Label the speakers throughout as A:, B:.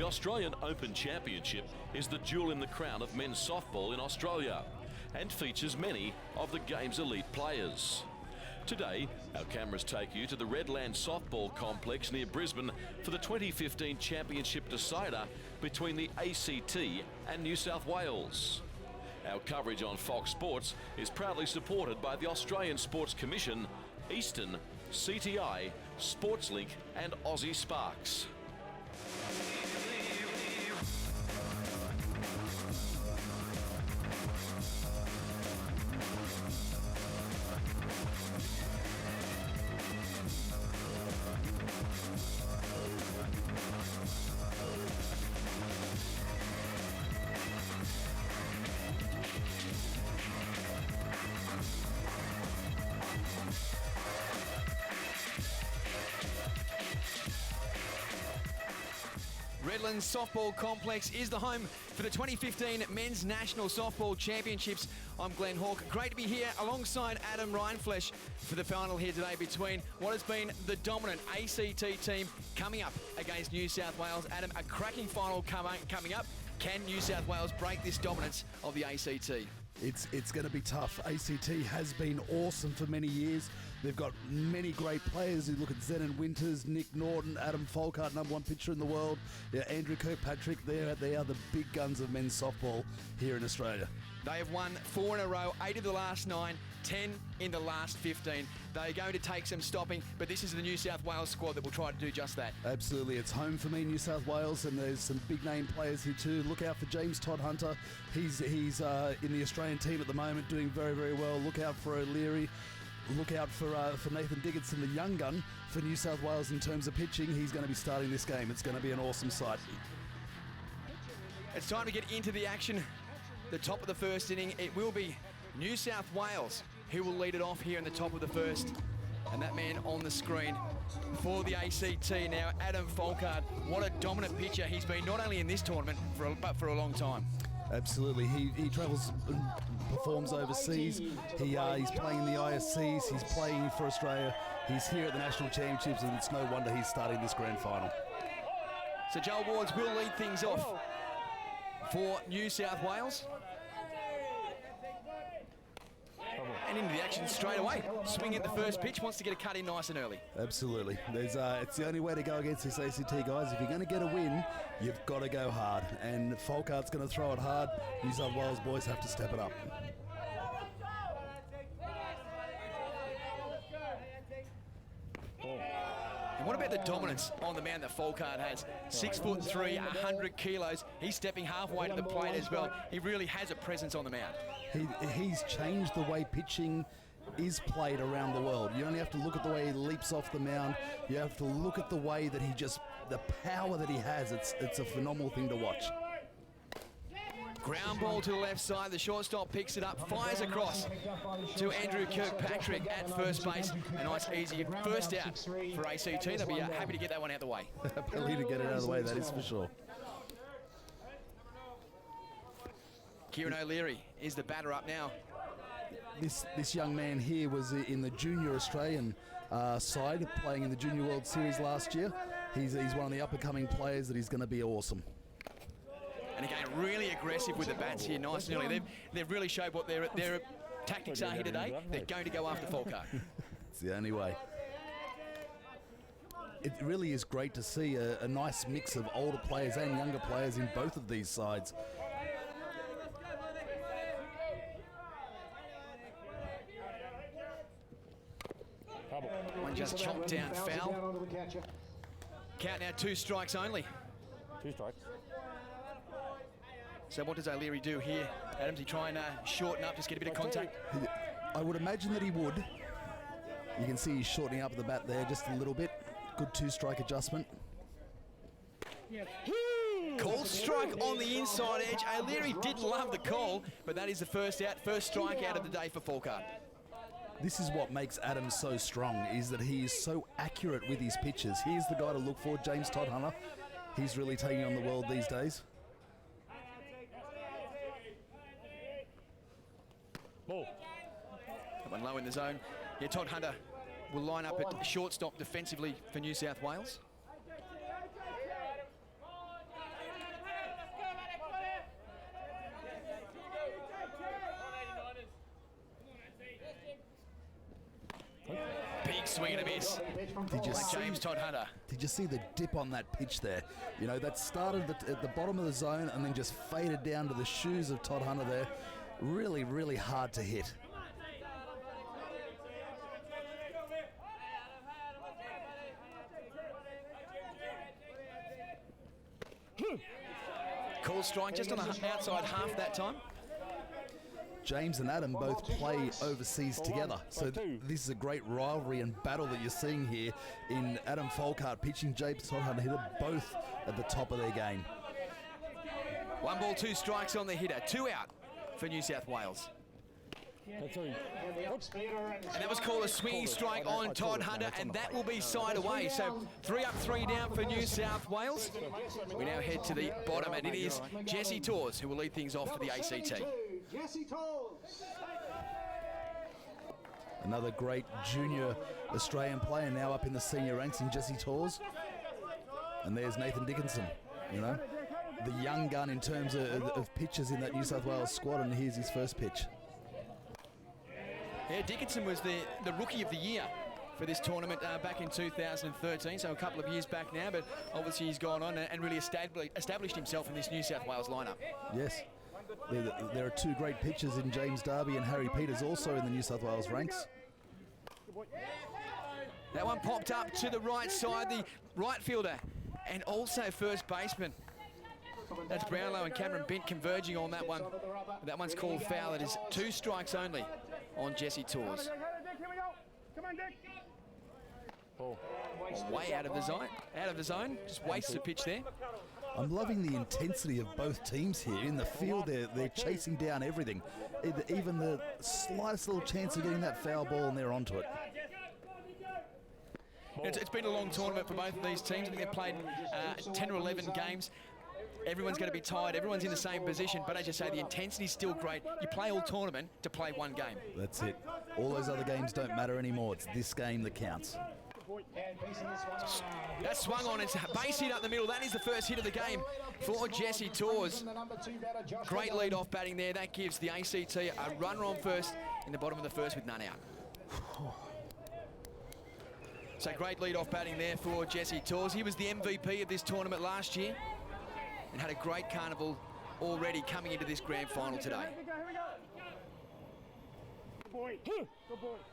A: The Australian Open Championship is the jewel in the crown of men's softball in Australia and features many of the game's elite players. Today, our cameras take you to the Redland Softball Complex near Brisbane for the 2015 Championship decider between the ACT and New South Wales. Our coverage on Fox Sports is proudly supported by the Australian Sports Commission, Eastern, CTI, SportsLink and Aussie Sparks.
B: Redland Softball Complex is the home for the 2015 Men's National Softball Championships. I'm Glenn Hawke. Great to be here alongside Adam Reinflesch for the final here today between what has been the dominant ACT team coming up against New South Wales. Adam, a cracking final coming up. Can New South Wales break this dominance of the ACT?
C: It's going to be tough. ACT has been awesome for many years. They've got many great players. You look at Zenon Winters, Nick Norton, Adam Folkart, #1 pitcher in the world. Yeah, Andrew Kirkpatrick. They are the big guns of men's softball here in Australia.
B: They have won 4 in a row, 8 of the last 9, 10 in the last 15. They're going to take some stopping, but this is the New South Wales squad that will try to do just that.
C: Absolutely. It's home for me, New South Wales, and there's some big name players here too. Look out for James Todd Hunter. He's in the Australian team at the moment, doing very, very well. Look out for O'Leary. Look out for Nathan Dickinson, the young gun for New South Wales in terms of pitching. He's going to be starting this game. It's going to be an awesome sight.
B: It's time to get into the action. The top of the first inning, it will be New South Wales who will lead it off here in the top of the first. And that man on the screen for the ACT now, Adam Folkart. What a dominant pitcher he's been, not only in this tournament, but for a long time.
C: Absolutely. He travels and performs overseas. He's playing in the ISCs. He's playing for Australia. He's here at the National Championships, and it's no wonder he's starting this grand final.
B: So Joel Wards will lead things off for New South Wales. And into the action straight away. Swinging at the first pitch, wants to get a cut in nice and early.
C: Absolutely. It's the only way to go against this ACT, guys. If you're going to get a win, you've got to go hard. And Folkart's going to throw it hard. New South Wales boys have to step it up.
B: And what about the dominance on the man that Folkart has? 6'3", 100 kilos. He's stepping halfway to the plate as well. He really has a presence on the mound.
C: He's changed the way pitching is played around the world. You only have to look at the way he leaps off the mound. You have to look at the way that the power that he has. It's a phenomenal thing to watch.
B: Ground ball to the left side. The shortstop picks it up, fires across to Andrew Kirkpatrick at first base. A nice, easy first out for ACT. They'll be happy to get that one out of the way.
C: Happy to get it out of the way, that is for sure.
B: Kieran O'Leary is the batter up now.
C: This young man here was in the junior Australian side, playing in the Junior World Series last year. He's one of the up-and-coming players that he's going to be awesome.
B: And again, really aggressive with the bats here, nice and early. They've really showed what their tactics are here today. They're going to go after Folkart.
C: It's the only way. It really is great to see a nice mix of older players and younger players in both of these sides.
B: One just chopped down foul. Count now 2 strikes only.
D: 2 strikes.
B: So what does O'Leary do here? Adams, he try and shorten up, just get a bit of contact?
C: I would imagine that he would. You can see he's shortening up the bat there just a little bit. Good 2-strike adjustment.
B: Call strike on the inside edge. O'Leary did love the call, but that is the first strike out of the day for Folkart.
C: This is what makes Adams so strong, is that he is so accurate with his pitches. Here's the guy to look for, James Todd Hunter. He's really taking on the world these days.
D: Ball.
B: That one low in the zone. Yeah, Todd Hunter will line up at shortstop defensively for New South Wales. swing and a miss.
C: Did you see
B: James Todd Hunter?
C: Did you see the dip on that pitch there? You know, that started at the bottom of the zone and then just faded down to the shoes of Todd Hunter there. Really, really hard to hit.
B: Call strike just on the outside half that time.
C: James and Adam both play overseas together, so this is a great rivalry and battle that you're seeing here in Adam Folkart pitching James Todd Hunter hitter, both at the top of their game.
B: 1 ball, 2 strikes on the hitter. 2 out for New South Wales. And that was called a swinging strike on Todd Hunter, and that will be side away. So 3 up, 3 down for New South Wales. We now head to the bottom, and it is Jesse Torres who will lead things off for the ACT.
C: Another great junior Australian player now up in the senior ranks in Jesse Torres. And there's Nathan Dickinson, you know, the young gun in terms of pitches in that New South Wales squad, and here's his first pitch.
B: Yeah, Dickinson was the Rookie of the Year for this tournament back in 2013, so a couple of years back now, but obviously he's gone on and really established himself in this New South Wales lineup.
C: Yes, there are 2 great pitchers in James Darby and Harry Peters also in the New South Wales ranks.
B: That one popped up to the right side, the right fielder and also first baseman. That's Brownlow and Cameron Bint converging on that one. That one's called foul. It is 2 strikes only on Jesse Torres. Way out of the zone, just wastes a pitch there.
C: I'm loving the intensity of both teams here. In the field, they're chasing down everything. Even the slightest little chance of getting that foul ball, and they're onto it.
B: It's been a long tournament for both of these teams. I think they've played 10 or 11 games. Everyone's going to be tired. Everyone's in the same position. But as you say, the intensity's still great. You play all tournament to play one game.
C: That's it. All those other games don't matter anymore. It's this game that counts.
B: That swung on. It's a base hit up the middle. That is the first hit of the game for Jesse Torres. Great lead-off batting there. That gives the ACT a runner on first in the bottom of the first with none out. So great lead-off batting there for Jesse Torres. He was the MVP of this tournament last year and had a great carnival already coming into this grand final today.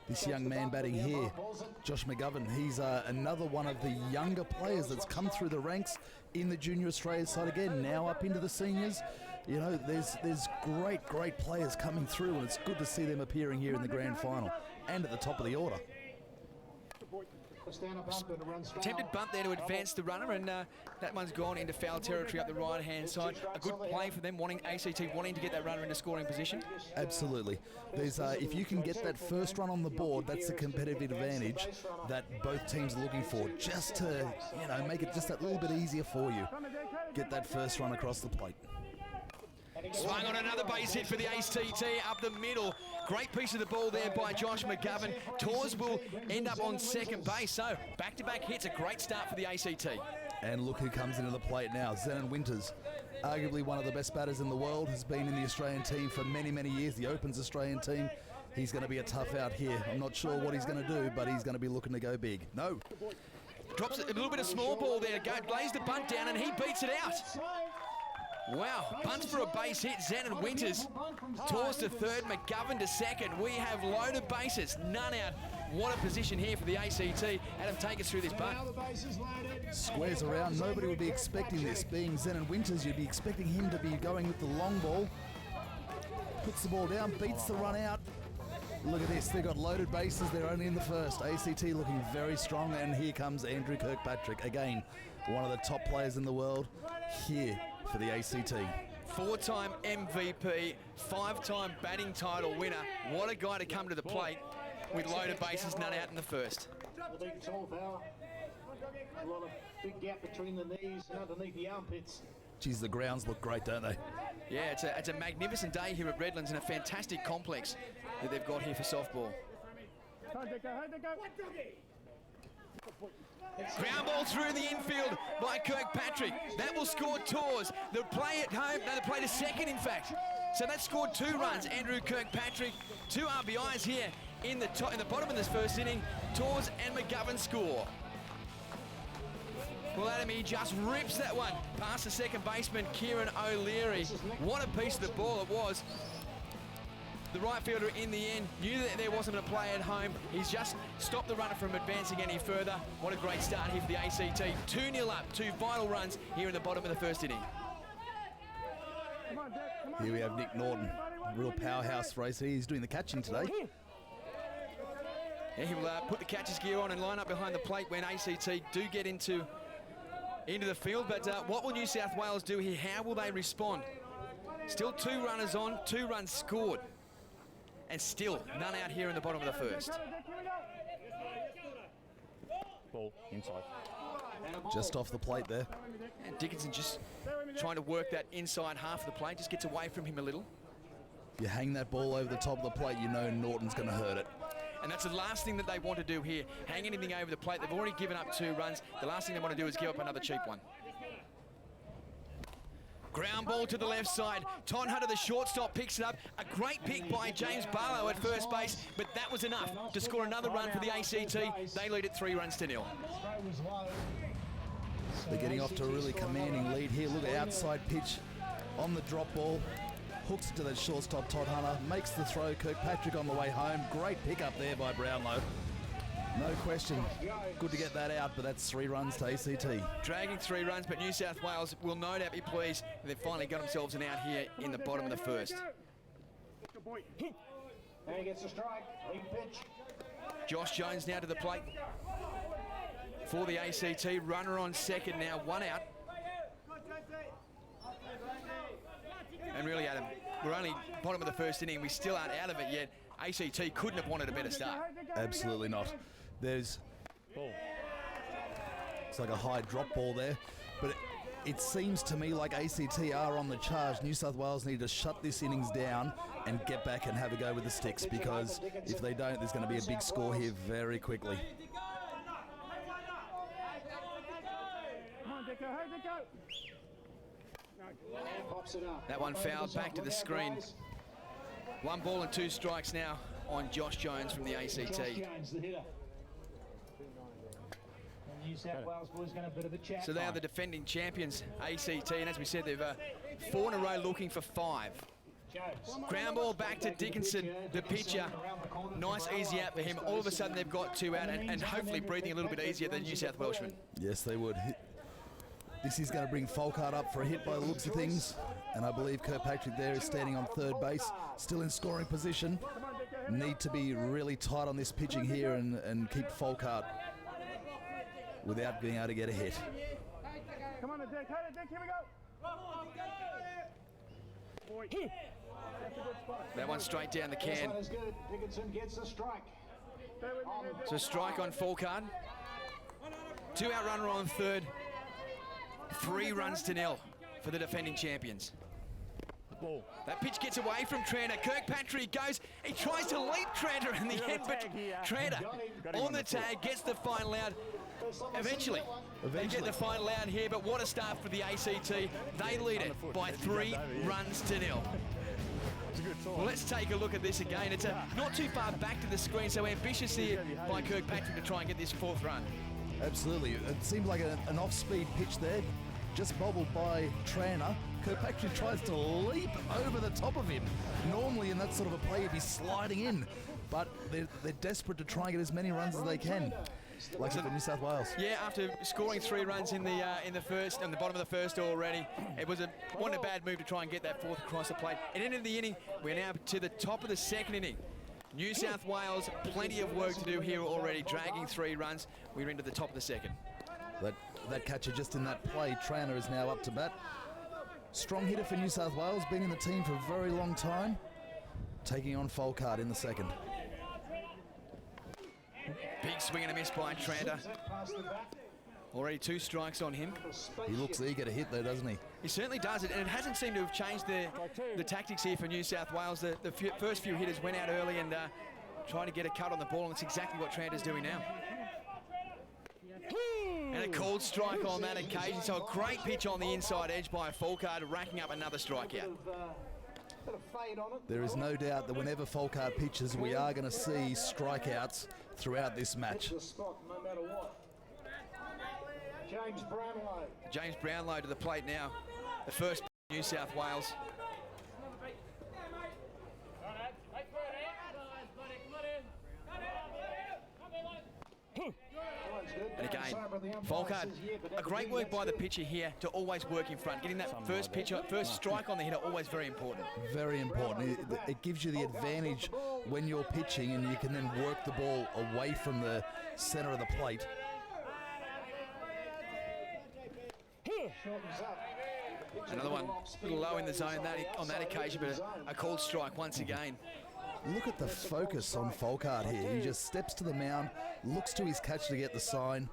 C: This young man batting here, Josh McGovern, he's another one of the younger players that's come through the ranks in the Junior Australia side again, now up into the seniors. You know, there's great players coming through, and it's good to see them appearing here in the grand final and at the top of the order.
B: Attempted bunt there to advance the runner, and that one's gone into foul territory up the right-hand side. A good play for them, ACT wanting to get that runner into scoring position.
C: Absolutely. There's if you can get that first run on the board, that's a competitive advantage that both teams are looking for, just to, you know, make it just that little bit easier for you. Get that first run across the plate.
B: Swung on another base hit for the ACT up the middle. Great piece of the ball there by Josh McGovern. Torres will end up on second base. So back-to-back hits, a great start for the ACT.
C: And look who comes into the plate now, Zenon Winters. Arguably one of the best batters in the world, has been in the Australian team for many, many years, the Opens Australian team. He's going to be a tough out here. I'm not sure what he's going to do, but he's going to be looking to go big. No.
B: Drops a little bit of small ball there. Lays the bunt down and he beats it out. Wow, bunts for a base hit, Zenon Winters. Torres to third, McGovern to second. We have loaded bases, none out. What a position here for the ACT. Adam, take us through this bunt.
C: Squares around, nobody would be expecting this. Being Zenon Winters, you'd be expecting him to be going with the long ball. Puts the ball down, beats the run out. Look at this, they've got loaded bases, they're only in the first. ACT looking very strong, and here comes Andrew Kirkpatrick. Again, one of the top players in the world here for the ACT.
B: 4-time MVP, 5-time batting title winner. What a guy to come to the plate with loaded bases, none out in the first.
E: A lot of big gap between the knees and underneath the armpits.
C: Geez, the grounds look great, don't they?
B: Yeah, it's a magnificent day here at Redlands and a fantastic complex that they've got here for softball. Ground ball through the infield by Kirkpatrick. That will score Torres. They'll play at home. No, they play to second, in fact. So that scored 2 runs. Andrew Kirkpatrick, 2 RBIs here in the bottom of this first inning. Tors and McGovern score. Well, Adam, he just rips that one past the second baseman, Kieran O'Leary. What a piece of the ball it was. The right fielder in the end knew that there wasn't a play at home. He's just stopped the runner from advancing any further. What a great start here for the ACT. 2-0 up, 2 vital runs here in the bottom of the first inning.
C: Here we have Nick Norton, real powerhouse for ACT. He's doing the catching today.
B: Yeah, he will put the catcher's gear on and line up behind the plate when ACT do get into the field. But what will New South Wales do here? How will they respond? Still 2 runners on, 2 runs scored. And still none out here in the bottom of the first.
D: Ball inside.
C: Just off the plate there.
B: And Dickinson just trying to work that inside half of the plate, just gets away from him a little.
C: You hang that ball over the top of the plate, you know Norton's going to hurt it.
B: And that's the last thing that they want to do here. Hang anything over the plate. They've already given up 2 runs. The last thing they want to do is give up another cheap one. Ground ball to the left side. Todd Hunter, the shortstop, picks it up. A great pick by James Barlow at first base, but that was enough to score another run for the ACT. They lead it 3-0.
C: They're getting off to a really commanding lead here. Look at outside pitch on the drop ball. Hooks it to that shortstop, Todd Hunter. Makes the throw. Kirkpatrick on the way home. Great pick up there by Brownlow. No question. Good to get that out, but that's 3 runs to ACT.
B: Dragging 3 runs, but New South Wales will no doubt be pleased. They've finally got themselves an out here in the bottom of the first.
E: And he gets a strike. Lead pitch.
B: Josh Jones now to the plate for the ACT. Runner on second now, 1 out. And really, Adam, we're only bottom of the first inning. We still aren't out of it yet. ACT couldn't have wanted a better start.
C: Absolutely not. There's... It's like a high drop ball there. But it seems to me like ACT are on the charge. New South Wales need to shut this innings down and get back and have a go with the sticks, because if they don't, there's going to be a big score here very quickly.
B: That one fouled back to the screen. 1 ball and 2 strikes now on Josh Jones from the ACT.
E: Josh Jones, the hitter. And New South Wales boys going a bit of a chat.
B: So they are the defending champions, ACT, and as we said, they've 4 in a row looking for 5. Ground ball back to Dickinson, the pitcher. Nice easy out for him. All of a sudden they've got 2 out and hopefully breathing a little bit easier than New South Welshmen.
C: Yes, they would. This is going to bring Folkart up for a hit by the looks of things. And I believe Kirkpatrick there is standing on third base, still in scoring position. Need to be really tight on this pitching here and keep Folkart without being able to get a hit.
F: Come on, Dick, here we go.
B: That one straight down the can.
E: This one is good. Dickinson gets a strike.
B: So strike on Folkart. 2 out runner on third. 3 runs to 0 for the defending champions. That pitch gets away from Tranter. Kirkpatrick goes, he tries to leap Tranter in the end, but Tranter on the tag, gets the final out. Eventually, they get the final out here, but what a start for the ACT. They lead it by 3 runs to 0. Well, let's take a look at this again. It's not too far back to the screen, so ambitious here by Kirkpatrick to try and get this 4th run.
C: Absolutely. It seemed like an off-speed pitch there, just bobbled by Tranter. Kirkpatrick tries to leap over the top of him. Normally in that sort of a play, he'd be sliding in, but they're desperate to try and get as many runs as they can, like for New South Wales.
B: Yeah, after scoring 3 runs in the first, on the bottom of the first already, it wasn't a bad move to try and get that 4th across the plate. At the end of the inning, we're now to the top of the 2nd inning. New South Wales, plenty of work to do here already, dragging 3 runs. We're into the top of the 2nd.
C: That catcher just in that play, Tranter, is now up to bat. Strong hitter for New South Wales, been in the team for a very long time. Taking on Folkart in the 2nd.
B: Big swing and a miss by Tranter. Already 2 strikes on him.
C: He looks eager to hit though, doesn't he?
B: He certainly does it, and it hasn't seemed to have changed the tactics here for New South Wales. The first few hitters went out early and tried to get a cut on the ball, and it's exactly what Tranter's doing now. And a called strike on that occasion, so a great pitch on the inside edge by Folkart, racking up another strikeout.
E: Bit of fade on it.
C: There is no doubt that whenever Folkard pitches, we are going to see strikeouts throughout this match.
E: Hits the spot no matter what. James Brownlow.
B: James Brownlow to the plate now. The first New South Wales. And again, Folkard, a great work by the pitcher here to always work in front. Getting that first strike on the hitter, always very important.
C: Very important. It gives you the advantage when you're pitching, and you can then work the ball away from the center of the plate.
B: Another one, a little low in the zone on that occasion, but a called strike once again.
C: Look at the focus on Folkard here. He just steps to the mound, looks to his catcher to get the sign,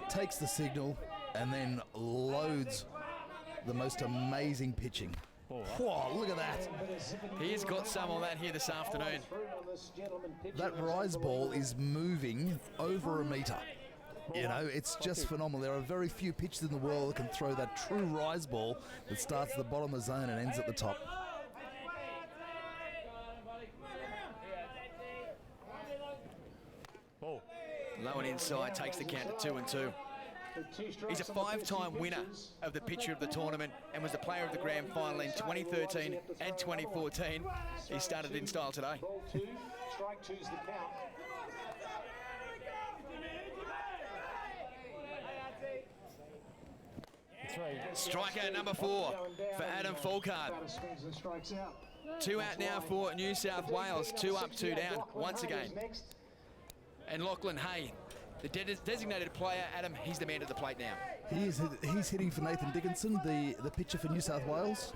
C: takes the signal, and then loads the most amazing pitching. Whoa, look at that.
B: He's got some on that here this afternoon.
C: That rise ball is moving over a metre. You know, it's just phenomenal. There are very few pitchers in the world that can throw that true rise ball that starts at the bottom of the zone and ends at the top.
B: Low and inside, takes the count to 2-2. He's a 5-time winner of the pitcher of the tournament and was the player of the grand final in 2013 and 2014. He started in style today.
E: Ball 2, strike 2's the count.
B: Strikeout number 4 for Adam Folkard.
E: Batter swings and strikes out.
B: 2 out now for New South Wales. 2 up, 2 down once again. And Lachlan Hay, the designated player, Adam, he's the man at the plate now.
C: He's hitting for Nathan Dickinson, the pitcher for New South Wales.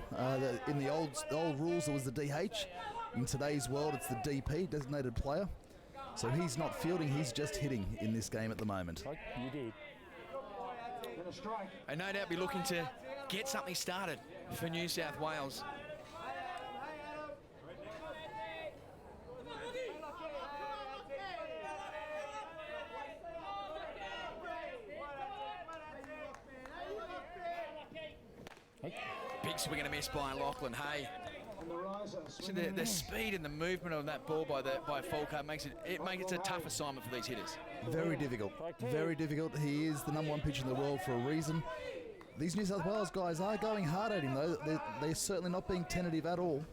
C: In the old rules, it was the DH. In today's world, it's the DP, designated player. So he's not fielding, he's just hitting in this game at the moment.
D: You did.
B: And no doubt be looking to get something started for New South Wales. Big swing and a miss by Lachlan Hay. So the speed and the movement of that ball by Folkard makes it a tough assignment for these hitters.
C: Very difficult. Very difficult. He is the #1 pitcher in the world for a reason. These New South Wales guys are going hard at him, though. They're certainly not being tentative at all.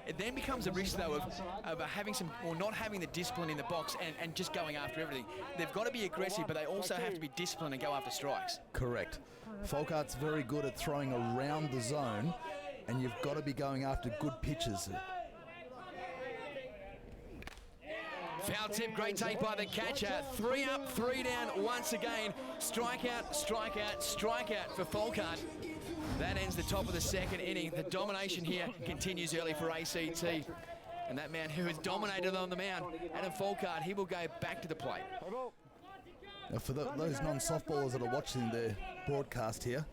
B: It then becomes a risk, though, of having some, or not having the discipline in the box and just going after everything. They've got to be aggressive, but they also have to be disciplined and go after strikes.
C: Correct. Folkard's very good at throwing around the zone, and you've got to be going after good pitches.
B: Foul tip, great take by the catcher. 3 up, 3 down once again. Strikeout, strikeout, strikeout for Folkard. That ends the top of the second inning. The domination here continues early for ACT. And that man who has dominated on the mound, Adam Folkard, he will go back to the plate.
C: Now for those non-softballers that are watching the broadcast here,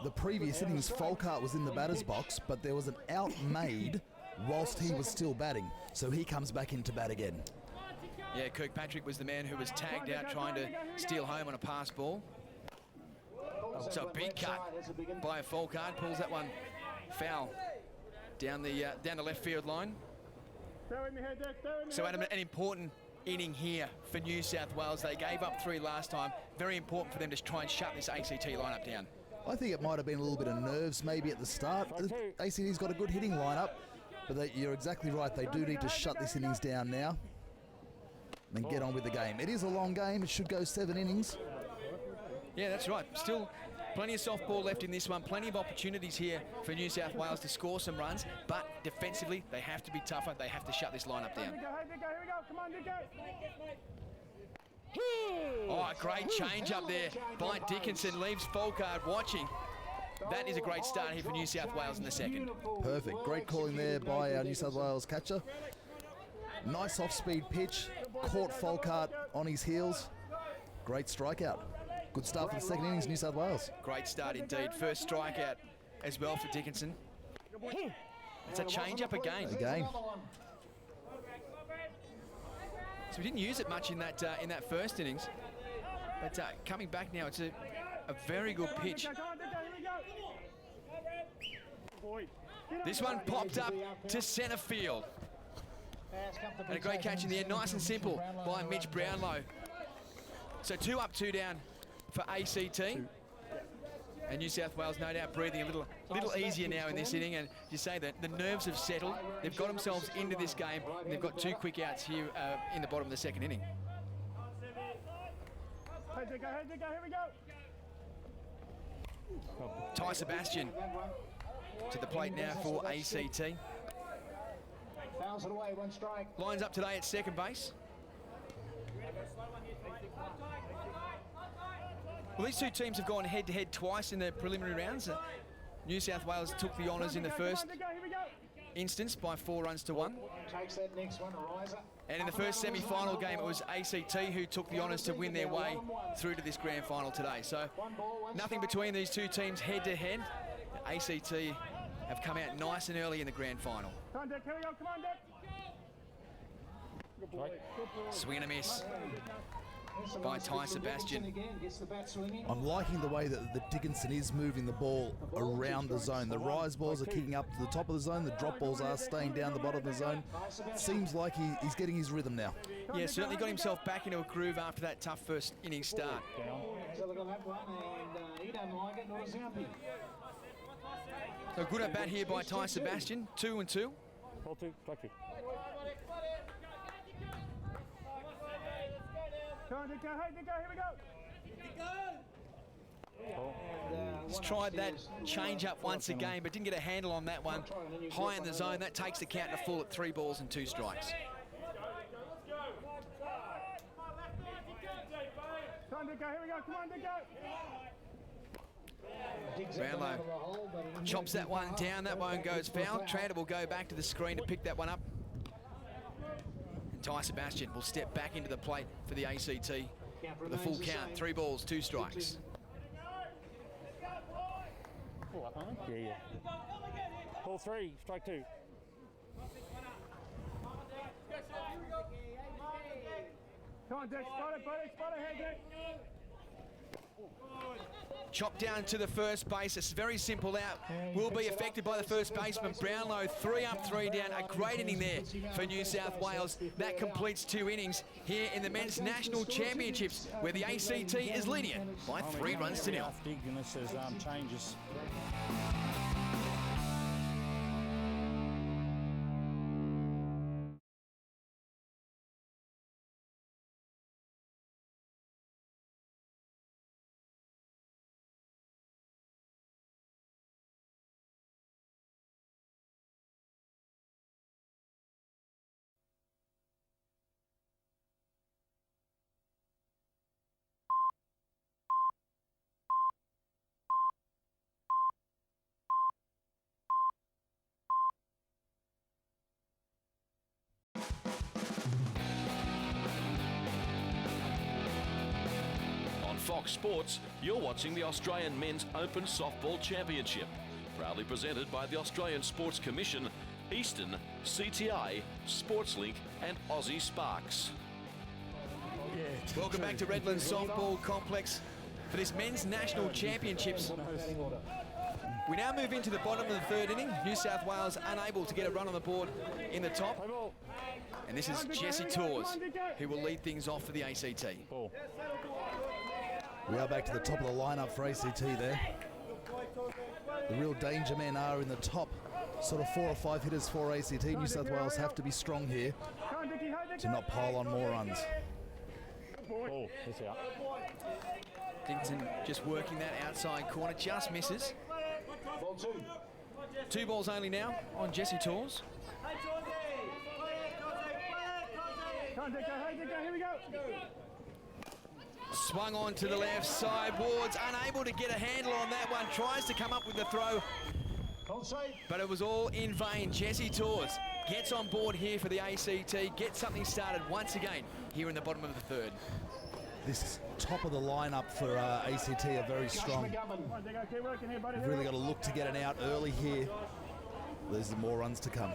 C: the previous innings, Folkard was in the batter's box, but there was an out made whilst he was still batting. So he comes back into bat again.
B: Yeah, Kirkpatrick was the man who was tagged out trying to steal home on a pass ball. So a big cut by Folkard, pulls that one foul down the left field line. So Adam, an important inning here for New South Wales. They gave up 3 last time. Very important for them to try and shut this ACT lineup down.
C: I think it might have been a little bit of nerves maybe at the start. ACT's got a good hitting lineup, but you're exactly right. They do need to shut this innings down now and get on with the game. It is a long game. It should go 7 innings.
B: Yeah, that's right. Still plenty of softball left in this one. Plenty of opportunities here for New South Wales to score some runs, but defensively they have to be tougher. They have to shut this lineup down.
F: Here we go. Come on, Nico.
B: Oh, a great change up there by Dickinson. Leaves Folkard watching. That is a great start here for New South Wales in the second.
C: Perfect. Great calling there by our New South Wales catcher. Nice off-speed pitch. Caught Folkard on his heels. Great strikeout. Good start for the second innings, New South Wales.
B: Great start indeed. First strikeout as well for Dickinson. It's a change-up again.
C: Again.
B: So we didn't use it much in that first innings, but coming back now, it's a very good pitch. This one popped up to centre field. And a great catch in the end, nice and simple by Mitch Brownlow. So 2 up, 2 down for ACT. And New South Wales no doubt breathing a little easier now in this inning, and you say that the nerves have settled. They've got themselves into this game, and they've got 2 quick outs here in the bottom of the second inning.
F: Here we go.
B: Ty Sebastian to the plate now for ACT.
E: Fouls it away, 1 strike.
B: Lines up today at second base. Well, these 2 teams have gone head-to-head twice in the preliminary rounds. New South Wales took the honours in the first instance by 4 runs to 1.
E: Takes that next one, a riser.
B: And in the first semi-final game, it was ACT who took the honours to win their way through to this grand final today. So nothing between these 2 teams head-to-head. ACT have come out nice and early in the grand final.
F: Come on, Dick. Here we go. Come on, Dick. Good boy.
B: Swing and a miss by Ty Sebastian.
C: I'm liking the way that the Dickinson is moving the ball around the zone. The rise balls are kicking up to the top of the zone. The drop balls are staying down the bottom of the zone. Seems like he's getting his rhythm now.
B: Yeah, certainly got himself back into a groove after that tough first inning start.
E: So look at that one, and he don't like it, nor does Zampy.
B: So good at bat here by Ty Sebastian, 2 and 2.
D: Ball 2, strike 2.
F: Come on, Dick. Hey, Dick. Here we go.
B: He's tried that change up once again, but didn't get a handle on that one. High in the zone, that takes the count to full at 3 balls and 2 strikes.
F: Come on, Dick. Here we go. Come on, Dick.
B: Brownlow chops that one down. That one goes foul. Tranter will go back to the screen to pick that one up. And Ty Sebastian will step back into the plate for the ACT with a full count. 3 balls, 2 strikes.
D: Yeah. Ball 3, strike 2.
F: Come on, Dick. Spot it, buddy. Spot it, hey, Dick.
B: Chop down to the first base. A very simple out. Will be affected by the first baseman. Brownlow, 3 up, 3 down. A great inning there for New South Wales. That completes 2 innings here in the Men's National Championships, where the ACT is leading it by 3 runs to 0.
D: Unless there's changes.
A: Fox Sports, you're watching the Australian Men's Open Softball Championship, proudly presented by the Australian Sports Commission, Eastern, CTI, SportsLink and Aussie Sparks.
B: Welcome back to Redlands Softball Complex for this Men's National Championships. We now move into the bottom of the 3rd inning. New South Wales unable to get a run on the board in the top. And this is Jesse Torres, who will lead things off for the ACT.
D: Ball.
C: We are back to the top of the lineup for ACT there. The real danger men are in the top sort of 4 or 5 hitters for ACT. New South Wales have to be strong here to not pile on more runs.
D: Ball. It's out.
B: Dickinson just working that outside corner, just misses.
E: Ball 2.
B: 2 balls only now on Jesse Torres.
F: Come on, Dick. Hey, Dick. Here we go.
B: Swung on to the left side. Ward's unable to get a handle on that one. Tries to come up with the throw, but it was all in vain. Jesse Torres gets on board here for the ACT, gets something started once again here in the bottom of the 3rd.
C: This top of the lineup for ACT are very strong. We've really got to look to get an out early here. There's more runs to come.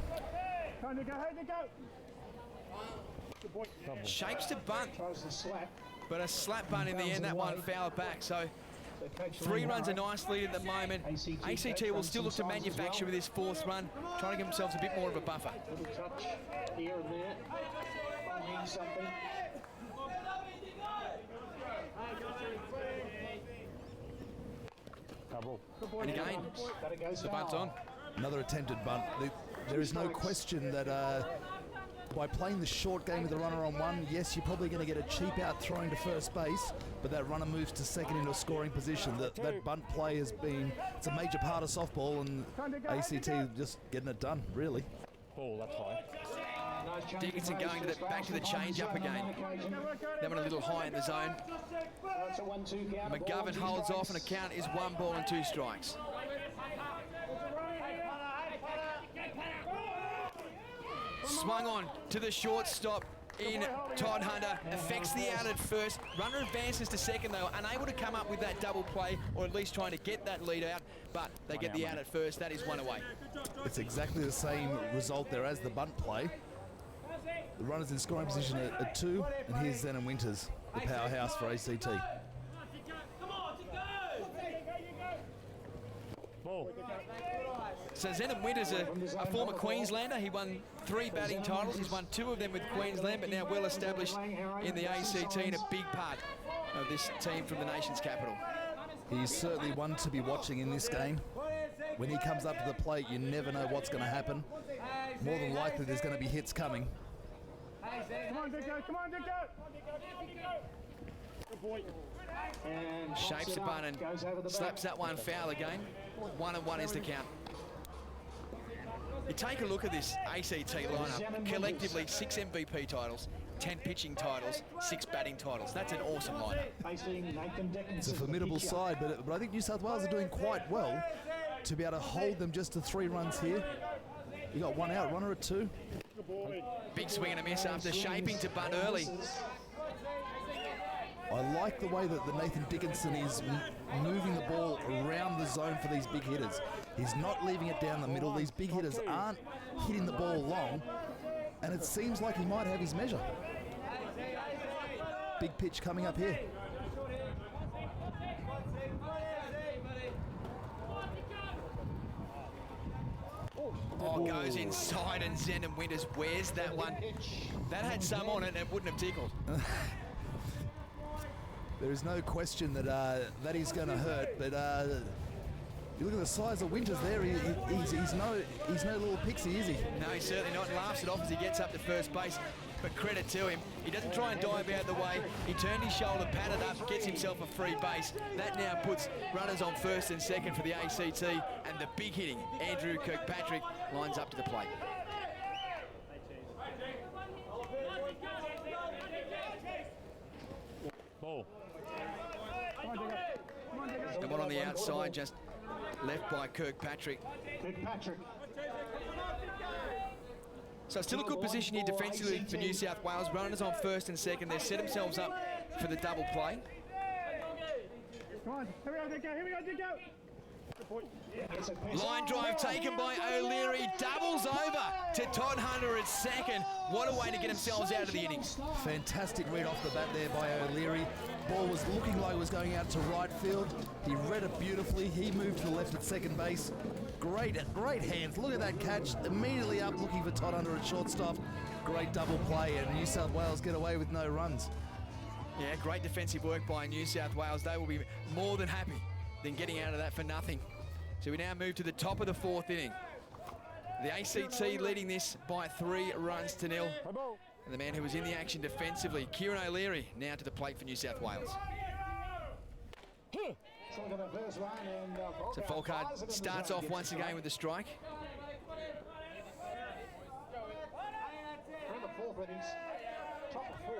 B: Shapes to bunt,
E: Throws the slap.
B: but a slap bunt in the end. That one fouled back. So 3 runs a nice lead at the moment. ACT will still look to manufacture with this 4th run, trying to give themselves a bit more of a buffer.
E: Little touch here and there. Finding something.
D: Double.
B: And again,
E: That goes
B: the bunt's on.
C: Another attempted bunt. There is no question that by playing the short game with the runner on 1, yes, you're probably going to get a cheap out throwing to first base, but that runner moves to second into a scoring position. That bunt play has been, it's a major part of softball, and ACT just getting it done, really.
D: Oh, that's high.
B: Dickinson going to back to the change-up again. That one a little high in the zone.
E: That's a 1-2 count.
B: McGovern holds off, and a count is 1 ball and 2 strikes. Swung on to the shortstop in Todd Hunter, affects the out at first. Runner advances to second though, unable to come up with that double play, or at least trying to get that lead out, but they get the out at first. That is 1 away.
C: It's exactly the same result there as the bunt play. The runner's in scoring position at 2, and here's Zen and Winters, the powerhouse for ACT.
D: Ball.
B: So Zenham Winters, a former Queenslander. He won 3 batting titles. He's won 2 of them with Queensland, but now well established in the ACT and a big part of this team from the nation's capital.
C: He's certainly one to be watching in this game. When he comes up to the plate, you never know what's going to happen. More than likely, there's going to be hits coming.
F: Come on, Dicko, come on, Dicko. Good boy.
E: And
B: Shapes the bunt and slaps that one foul again. 1-1 is the count. You take a look at this ACT lineup. Collectively, 6 MVP titles, 10 pitching titles, 6 batting titles. That's an awesome lineup.
C: It's a formidable side, but I think New South Wales are doing quite well to be able to hold them just to 3 runs here. You got 1 out, runner at 2.
B: Big swing and a miss after shaping to bunt early.
C: I like the way that the Nathan Dickinson is moving the ball around the zone for these big hitters. He's not leaving it down the middle. These big hitters aren't hitting the ball long, and it seems like he might have his measure. Big pitch coming up here.
B: Oh, goes inside and Zenham Winters wears that one. That had some on it and it wouldn't have tickled.
C: There is no question that that is going to hurt, but you look at the size of Winters there. He's no little pixie, is he?
B: No, he's certainly not. Laughs it off as he gets up to first base. But credit to him, he doesn't try and dive out of the way. He turned his shoulder, patted up, gets himself a free base. That now puts runners on first and second for the ACT, and the big hitting Andrew Kirkpatrick lines up to the plate.
D: Ball.
B: The one on the outside, just left by Kirkpatrick.
E: Kirkpatrick.
B: So still a good position here defensively for New South Wales. Runners on first and second. They've set themselves up for the double play.
F: Come on, here we go, Dicko, here we go, Dicko. Good boy.
B: Line drive taken by O'Leary. Doubles over to Todd Hunter at second. What a way to get themselves out of the innings.
C: Fantastic read off the bat there by O'Leary. Ball was looking like it was going out to right field. He read it beautifully. He moved to the left at second base. Great hands. Look at that catch. Immediately up looking for Todd Hunter at shortstop. Great double play, and New South Wales get away with no runs.
B: Yeah, great defensive work by New South Wales. They will be more than happy than getting out of that for nothing. So we now move to the top of the 4th inning. The ACT leading this by 3 runs to 0. And the man who was in the action defensively, Kieran O'Leary, now to the plate for New South Wales. So Folkard starts off once again with a strike.
E: From the 4th innings, top of 4.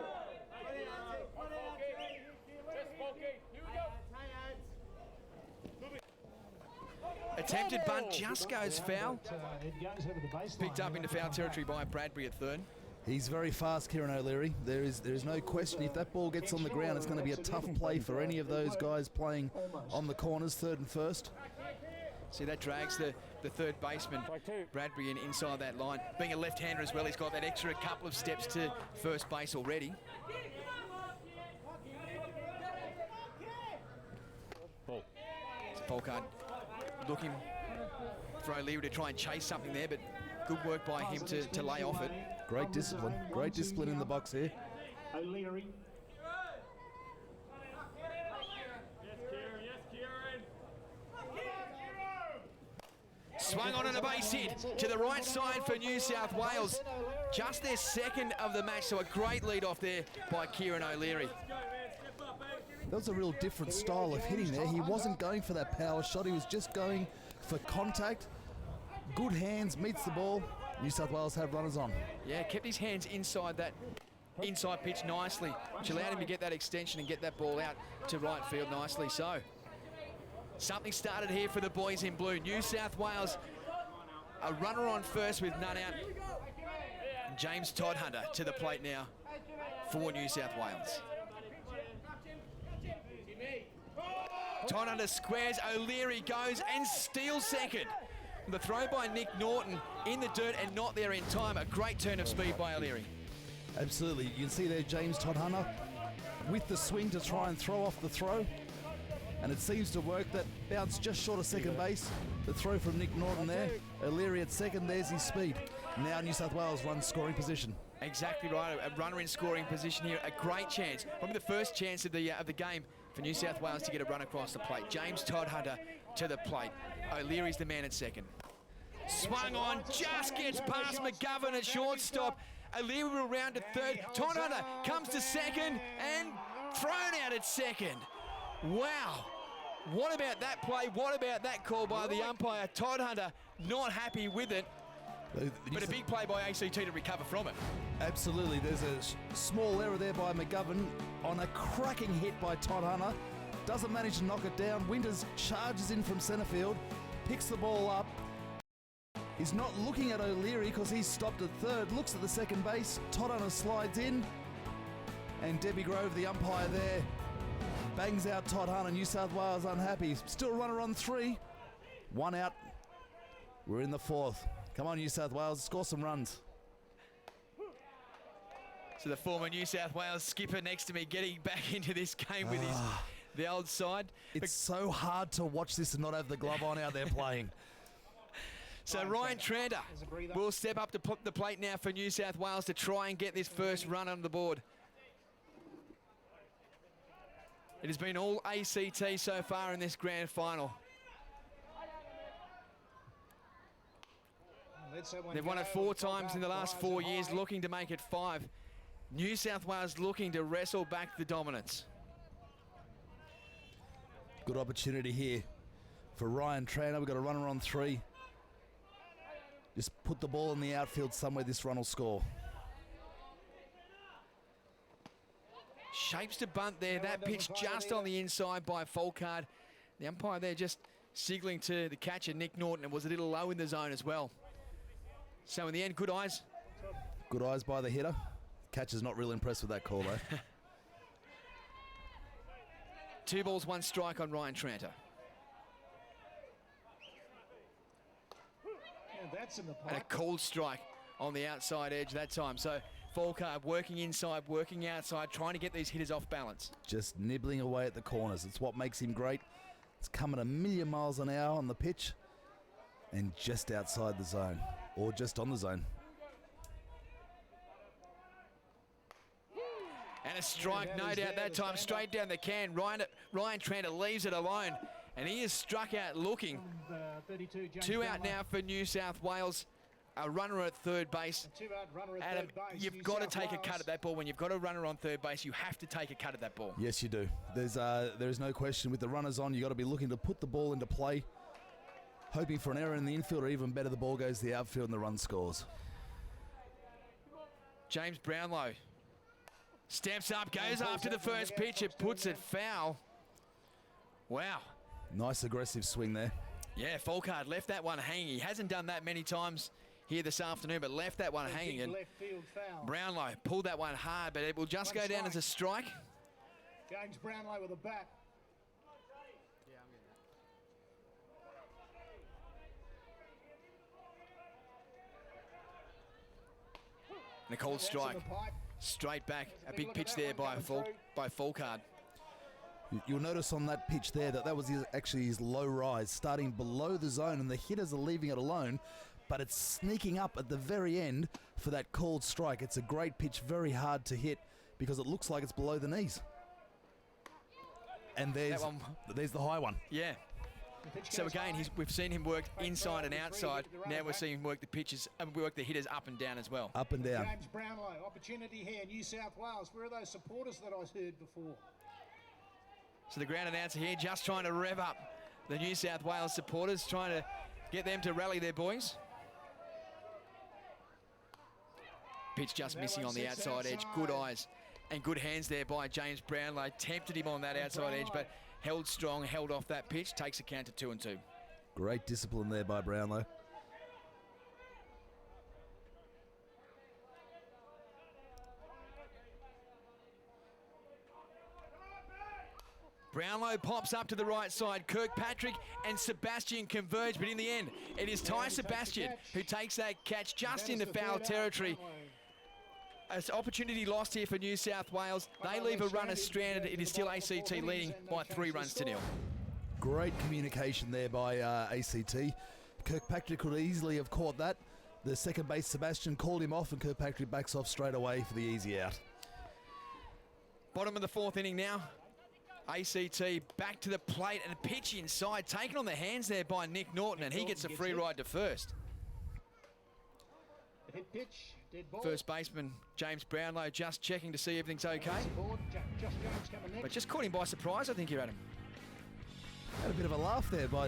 B: Attempted bunt just goes foul.
E: It goes over the baseline.
B: Picked up into foul territory by Bradbury at third.
C: He's very fast, Kieran O'Leary. There is no question. If that ball gets on the ground, it's going to be a tough play for any of those guys playing on the corners, third and first.
B: See, that drags the third baseman, Bradbury, inside that line. Being a left-hander as well, he's got that extra couple of steps to first base already.
D: Ball.
B: Folkard looking for O'Leary to try and chase something there, but good work by him to lay off it.
C: Great discipline in the box here.
E: O'Leary.
B: Swung on and a base hit to the right side for New South Wales. Just their second of the match, so a great lead off there by Kieran O'Leary.
C: That was a real different style of hitting there. He wasn't going for that power shot. He was just going for contact. Good hands, meets the ball. New South Wales have runners on.
B: Yeah, kept his hands inside that inside pitch nicely, which allowed him to get that extension and get that ball out to right field nicely. So, something started here for the boys in blue. New South Wales, a runner on first with none out. James Todd-Hunter to the plate now for New South Wales. Todd-Hunter squares, O'Leary goes and steals second. The throw by Nick Norton in the dirt and not there in time. A great turn of speed by O'Leary.
C: Absolutely. You can see there James Todd-Hunter with the swing to try and throw off the throw. And it seems to work. That bounce just short of second base. The throw from Nick Norton there. O'Leary at second, there's his speed. Now New South Wales runs scoring position.
B: Exactly right, a runner in scoring position here. A great chance, probably the first chance of the game for New South Wales to get a run across the plate. James Todd-Hunter to the plate. O'Leary's the man at second. Swung on, just gets past McGovern at shortstop. O'Leary will round to third. Todd-Hunter comes to second and thrown out at second. Wow. What about that play? What about that call by the umpire? Todd-Hunter not happy with it, but a big play by ACT to recover from it.
C: Absolutely. There's a small error there by McGovern on a cracking hit by Todd-Hunter. Doesn't manage to knock it down. Winters charges in from centre field, picks the ball up. He's not looking at O'Leary because he's stopped at third. Looks at the second base. Todd-Hunter slides in. And Debbie Grove, the umpire there, bangs out Todd-Hunter. New South Wales unhappy. Still runner on three. One out. We're in the fourth. Come on, New South Wales, score some runs.
B: So the former New South Wales skipper next to me getting back into this game with the old side.
C: It's so hard to watch this and not have the glove on out there playing.
B: So Ryan Tranter will step up to put the plate now for New South Wales to try and get this first run on the board. It has been all ACT so far in this grand final. They've won it 4 times in the last 4 years, looking to make it 5. New South Wales looking to wrestle back the dominance.
C: Good opportunity here for Ryan Tranter. We've got a runner on 3. Just put the ball in the outfield somewhere, this run will score.
B: Shapes to bunt there. That pitch just on the inside by Folkard. The umpire there just signaling to the catcher, Nick Norton. It was a little low in the zone as well. So in the end, good eyes.
C: Good eyes by the hitter. Catcher's not real impressed with that call though.
B: 2 balls, 1 strike on Ryan Tranter.
E: That's in the
B: And a cold strike on the outside edge that time. So Folkard working inside, working outside, trying to get these hitters off balance.
C: Just nibbling away at the corners. It's what makes him great. It's coming a million miles an hour on the pitch and just outside the zone or just on the zone.
B: And a strike, no doubt that time, straight down the can. Ryan Tranter leaves it alone, and he is struck out looking. 2 out now for New South Wales. A runner at third base. Adam, you've got to take a cut at that ball. When you've got a runner on third base, you have to take a cut at that ball.
C: Yes, you do. There's no question. With the runners on, you've got to be looking to put the ball into play, hoping for an error in the infield, or even better, the ball goes to the outfield and the run scores.
B: James Brownlow steps up, goes after the first pitch. It puts it foul. Wow.
C: Nice aggressive swing there.
B: Yeah, Folkard left that one hanging. He hasn't done that many times here this afternoon, but left that one hanging. And Brownlow pulled that one hard, but it will just go down as a strike.
E: James Brownlow with a bat.
B: And a cold strike. Straight back. A big pitch there by Folkard.
C: You'll notice on that pitch there that was actually his low rise, starting below the zone, and the hitters are leaving it alone, but it's sneaking up at the very end for that called strike. It's a great pitch, very hard to hit because it looks like it's below the knees. And there's the high one.
B: Yeah. So again, we've seen him work inside and outside. Now we're seeing him work the pitches and work the hitters up and down as well.
C: Up and down.
E: James Brownlow, opportunity here, New South Wales. Where are those supporters that I heard before?
B: So the ground announcer here just trying to rev up the New South Wales supporters, trying to get them to rally their boys. Pitch just missing on the outside edge. Good eyes and good hands there by James Brownlow. Tempted him on that outside edge, but held strong, held off that pitch. Takes a count to 2-2.
C: Great discipline there by Brownlow.
B: Brownlow pops up to the right side. Kirkpatrick and Sebastian converge, but in the end, it is Ty Sebastian who takes that catch just into foul territory. An opportunity lost here for New South Wales. They leave a runner stranded. It is still ACT leading by 3 runs to 0.
C: Great communication there by ACT. Kirkpatrick could easily have caught that. The second base Sebastian called him off, and Kirkpatrick backs off straight away for the easy out.
B: Bottom of the 4th inning now. ACT back to the plate and a pitch inside, taken on the hands there by Nick Norton, and he gets a free ride to first.
E: Hit pitch, dead ball.
B: First baseman James Brownlow just checking to see everything's okay,
E: Josh Jones coming next.
B: but just caught him by surprise, I think, here, Adam.
C: Had a bit of a laugh there by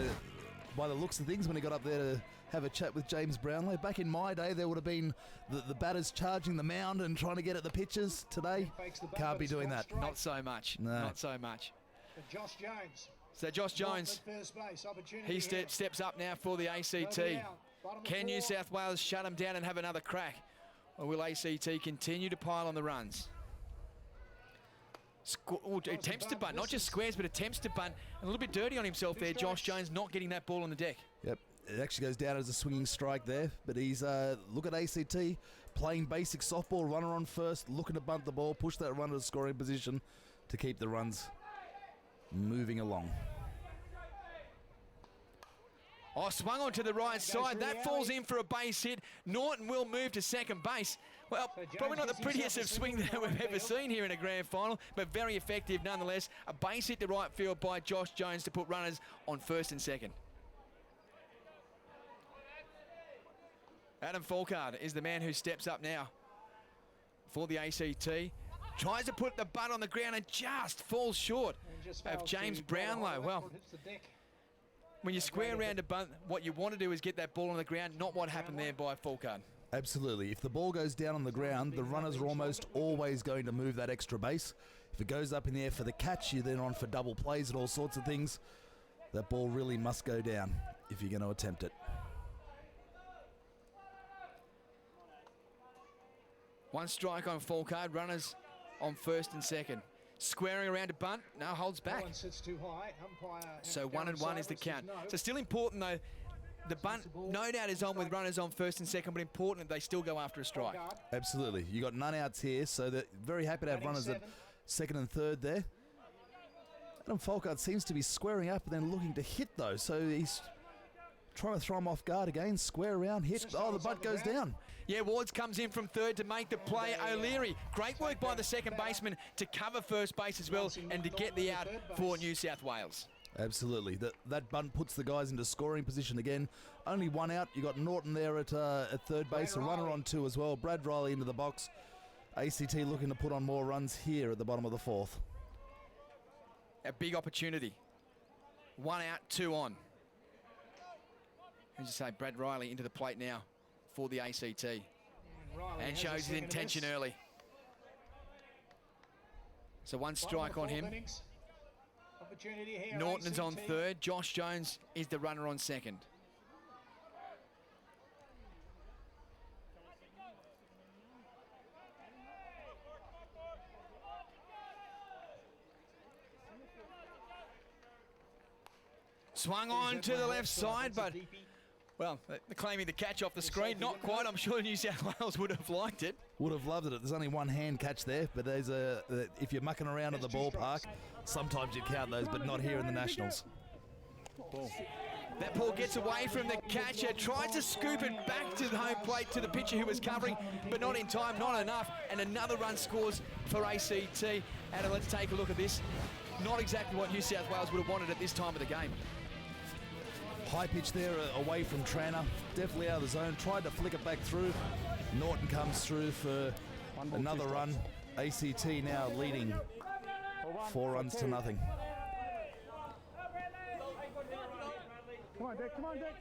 C: the looks of things when he got up there to have a chat with James Brownlow. Back in my day, there would have been the batters charging the mound and trying to get at the pitches. Today, can't be doing that.
B: Not so much.
C: No.
B: Not so much.
E: Josh Jones.
B: So Josh Jones,
E: First base, opportunity
B: he
E: here.
B: steps up now for the ACT. Can New South Wales shut him down and have another crack? Or will ACT continue to pile on the runs? Attempts to bunt, not just squares, but attempts to bunt. A little bit dirty on himself there, Josh Jones, not getting that ball on the deck.
C: Yep, it actually goes down as a swinging strike there, but he's, look at ACT, playing basic softball, runner on first, looking to bunt the ball, push that runner to scoring position to keep the runs moving along.
B: Oh, swung onto the right side. That falls in for a base hit. Norton will move to second base. Well, probably not the prettiest of swing that we've ever seen here in a grand final, but very effective nonetheless. A base hit to right field by Josh Jones to put runners on first and second. Adam Folkard is the man who steps up now for the ACT. Tries to put the butt on the ground and just falls short of James Brownlow. Well, when you square around a bunt, what you want to do is get that ball on the ground, not what happened there by Folkard.
C: Absolutely. If the ball goes down on the ground, the runners are almost always going to move that extra base. If it goes up in the air for the catch, you're then on for double plays and all sorts of things. That ball really must go down if you're going to attempt it.
B: One strike on Folkard, runners on first and second. Squaring around a bunt, now holds back.
E: Sits too high.
B: So 1-1 is the count. So still important though, the bunt no doubt is on with runners on first and second, but important that they still go after a strike.
C: Absolutely. You got none outs here, so they're very happy to have runners at second and third there. Adam Folkard seems to be squaring up and then looking to hit though, so he's trying to throw him off guard again, square around, hit. Oh, the butt goes down.
B: Yeah, Wards comes in from third to make the play. O'Leary, great work by the second baseman to cover first base as well and to get the out for New South Wales.
C: Absolutely. That bunt puts the guys into scoring position again. Only one out. You got Norton there at third base, a runner on two as well. Brad Riley into the box. ACT looking to put on more runs here at the bottom of the fourth.
B: A big opportunity. 1 out, 2 on. As you say, Brad Riley into the plate now for the ACT. And shows his intention early. So one strike on him. Norton is on third. Josh Jones is the runner on second. Swung on to the left side, but well, they're claiming the catch off the screen. Not quite. I'm sure New South Wales would have liked it.
C: Would have loved it. There's only one hand catch there, but there's if you're mucking around at the ballpark, sometimes you count those, but not here in the Nationals.
B: That ball gets away from the catcher, tries to scoop it back to the home plate to the pitcher who was covering, but not in time, not enough, and another run scores for ACT. Adam, let's take a look at this. Not exactly what New South Wales would have wanted at this time of the game.
C: High pitch there away from Tranter, definitely out of the zone, tried to flick it back through. Norton comes through for another run. ACT now leading 4 runs to nothing.
F: Come on, Dick. Come on, Dick.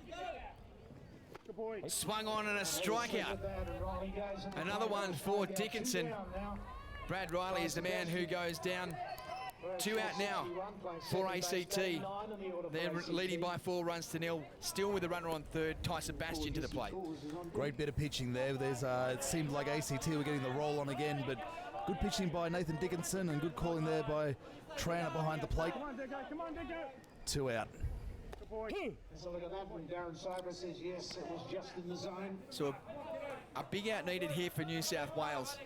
F: Good boy.
B: Swung on and a strikeout. Another one for Dickinson. Brad Riley is the man who goes down. 2 out now for ACT. They're leading by 4 runs to nil. Still with the runner on third, Ty Sebastian to the plate.
C: Great bit of pitching there. There's it seemed like ACT were getting the roll on again, but good pitching by Nathan Dickinson and good calling there by Tranter behind the plate.
F: Come on, Dicko. Come on, Dicko.
C: 2 out.
F: Good boy.
E: So look at that when Darren Cyber says yes, it was just in the zone.
B: So a big out needed here for New South Wales.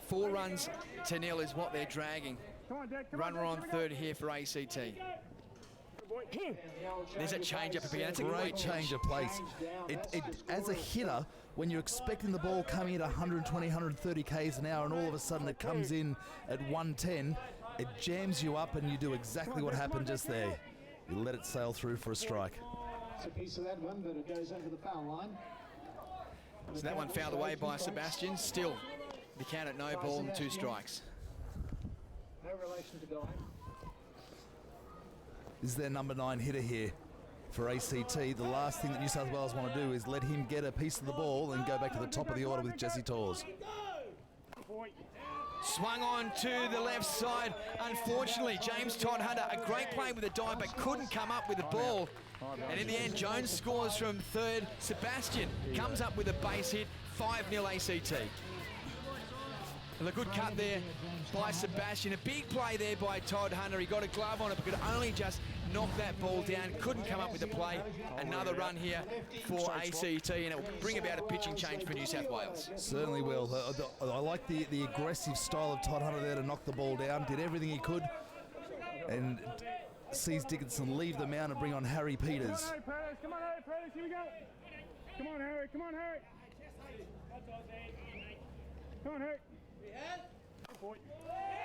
B: 4 runs to nil is what they're dragging.
F: Come on, Dick. Come on,
B: Runner on
F: Dick.
B: third here for ACT.
F: Good boy.
B: There's a change up again. That's a
C: Great change of place. As a hitter, when you're expecting the ball coming at 120, 130 k's an hour, and all of a sudden it comes in at 110, it jams you up, and you do exactly what happened just there. You let it sail through for a strike.
E: It's a piece of that one, but it goes over the foul line.
B: So that one fouled away by Sebastian. Still, the count at no ball and 2 strikes.
E: No relation to Guy.
C: Is their number 9 hitter here for ACT. The last thing that New South Wales want to do is let him get a piece of the ball and go back to the top of the order with Jesse Torres.
F: Good boy.
B: Swung on to the left side. Unfortunately, James Todd Hunter, a great play with a dive, but couldn't come up with the ball. And in the end, Jones scores from third. Sebastian comes up with a base hit. 5-0 ACT. And a good cut there by Sebastian. A big play there by Todd Hunter. He got a glove on it, but could only just knock that ball down. Couldn't come up with the play. Another run here for ACT, and it will bring about a pitching change for New South Wales.
C: Certainly will. I like the aggressive style of Todd Hunter there to knock the ball down. Did everything he could, and sees Dickinson leave the mound and bring on Harry Peters.
F: Come on, Harry, Peters. Here we go. Come on, Harry. Come on, Harry. Come on, Harry. Good boy.